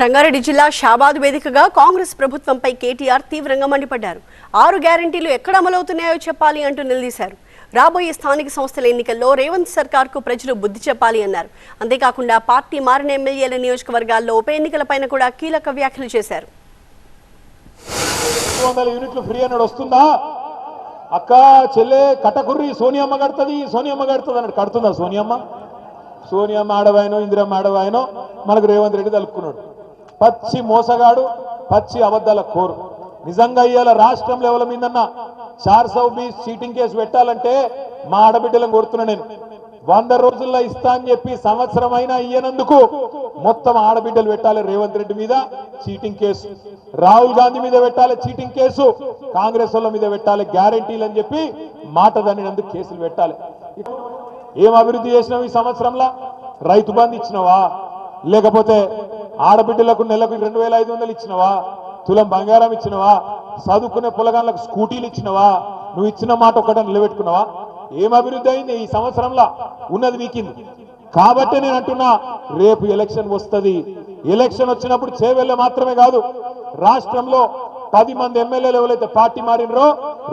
రంగారెడ్డి జిల్లా షాబాద్ వేదికగా కాంగ్రెస్ ప్రభుత్వంపై కేటీఆర్ తీవ్రంగా మండిపడ్డారు. 6 గ్యారెంటీలు ఎక్కడ అమలవుతున్నాయో చెప్పాలి అంటూ నిలదీశారు. రాబోయే స్థానిక సంస్థల ఎన్నికల్లో రేవంత్ సర్కార్కు ప్రజలు బుద్ధి చెప్పాలి అన్నారు. అంతేకాకుండా పార్టీ మారిన ఎమ్మెల్యేల నియోజకవర్గాల్లో ఉప ఎన్నికలపైన కూడా కీలక వ్యాఖ్యలు చేశారు. అక్క చెల్లె కటకుర్రి సోనియమ్మ కడుతుంది అన్నట్టు కడుతుందా సోనియమ్మ ఆడవాయనో ఇందిరమ్మ ఆడవాయనో మనకు రేవంత్ రెడ్డి తలుపుకున్నాడు. పచ్చి మోసగాడు, పచ్చి అబద్ధాల కోరు. నిజంగా ఇవాళ రాష్ట్రం లెవెల్ మీదన్నా 420 చీటింగ్ కేసు పెట్టాలంటే మా ఆడబిడ్డలను కోరుతున్నా నేను. 100 రోజుల్లో ఇస్తా అని చెప్పి సంవత్సరం అయినా ఇయ్యనందుకు మొత్తం ఆడబిడ్డలు పెట్టాలి రేవంత్ రెడ్డి మీద చీటింగ్ కేసు, రాహుల్ గాంధీ మీద పెట్టాలి చీటింగ్ కేసు, కాంగ్రెస్ వాళ్ళ మీద పెట్టాలి గ్యారెంటీలు అని చెప్పి మాట దానినందుకు కేసులు పెట్టాలి. ఏం అభివృద్ధి చేసినావు ఈ సంవత్సరంలో? రైతు బంధు ఇచ్చినవా? లేకపోతే ఆడబిడ్డలకు నెలకు 2500 ఇచ్చినవా? తులం బంగారం ఇచ్చినవా? చదువుకునే పొలగాళ్ళకు స్కూటీలు ఇచ్చినవా? నువ్వు ఇచ్చిన మాట ఒక్కటే నిలబెట్టుకున్నావా? ఏం అభివృద్ధి అయింది ఈ సంవత్సరంలో? ఉన్నది వీకింది. కాబట్టి నేను అంటున్నా, రేపు ఎలక్షన్ వస్తుంది. ఎలక్షన్ వచ్చినప్పుడు చేవెళ్ళ మాత్రమే కాదు, రాష్ట్రంలో 10 మంది ఎమ్మెల్యేలు ఎవరైతే పార్టీ మారినరో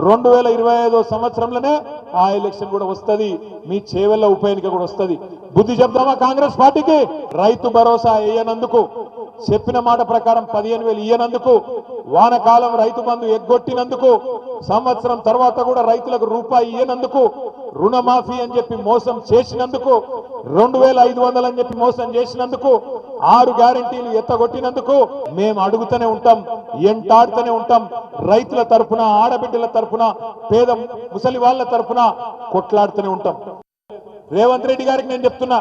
2025 సంవత్సరంలోనే ఆ ఎలక్షన్ కూడా వస్తుంది. మీ చేవెళ్ళ ఉప ఎన్నిక కూడా వస్తుంది. బుద్ధి చెప్దామా కాంగ్రెస్ పార్టీకి? రైతు భరోసా వేయనందుకు, చెప్పిన మాట ప్రకారం 15,000 ఇయ్యనందుకు, వానకాలం రైతు బంధు ఎగ్గొట్టినందుకు, సంవత్సరం తర్వాత కూడా రైతులకు రూపాయి ఇయ్యనందుకు, రుణమాఫీ అని చెప్పి మోసం చేసినందుకు, 2,500 అని చెప్పి మోసం చేసినందుకు, 6 గ్యారెంటీలు ఎత్తగొట్టినందుకు మేము అడుగుతూనే ఉంటాం, ఎంటాడుతూనే ఉంటాం. రైతుల తరఫున, ఆడబిడ్డల తరఫున, పేద ముసలి వాళ్ళ తరఫున కొట్లాడుతూనే ఉంటాం. రేవంత్ రెడ్డి గారికి నేను చెప్తున్నా,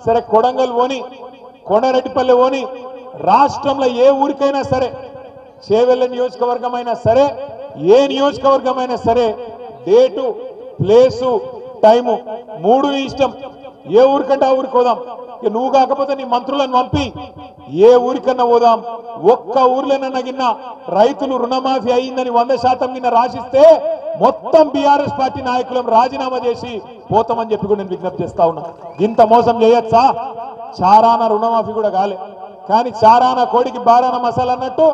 సరే కొడంగల్ ఓని, కొండారెడ్డిపల్లి ఓని, రాష్ట్రంలో ఏ ఊరికైనా సరే, చేవెళ్ళ నియోజకవర్గం అయినా సరే, ఏ నియోజకవర్గం అయినా సరే, డేటు, ప్లేసు, టైము 3 ఇష్టం. ఏ ఊరికంటే ఆ ఊరికి పోదాం. నువ్వు కాకపోతే నీ మంత్రులను పంపి ఏ ఊరికన్నా పోదాం. ఒక్క ఊర్లోనన్నా గిన్న రైతులు రుణమాఫీ అయిందని 100% గిన్న రాసిస్తే మొత్తం బీఆర్ఎస్ పార్టీ నాయకులను రాజీనామా చేసి పోతామని చెప్పి కూడా నేను విజ్ఞప్తి చేస్తా ఉన్నా. ఇంత మోసం చేయొచ్చా? చారాన రుణమాఫీ కూడా కాలే, కానీ చారాన కోడికి బారాన మసాలా అన్నట్టు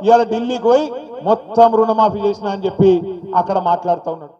ఇవాళ ఢిల్లీకి పోయి మొత్తం రుణమాఫీ చేసిన అని చెప్పి అక్కడ మాట్లాడుతూ ఉన్నాడు.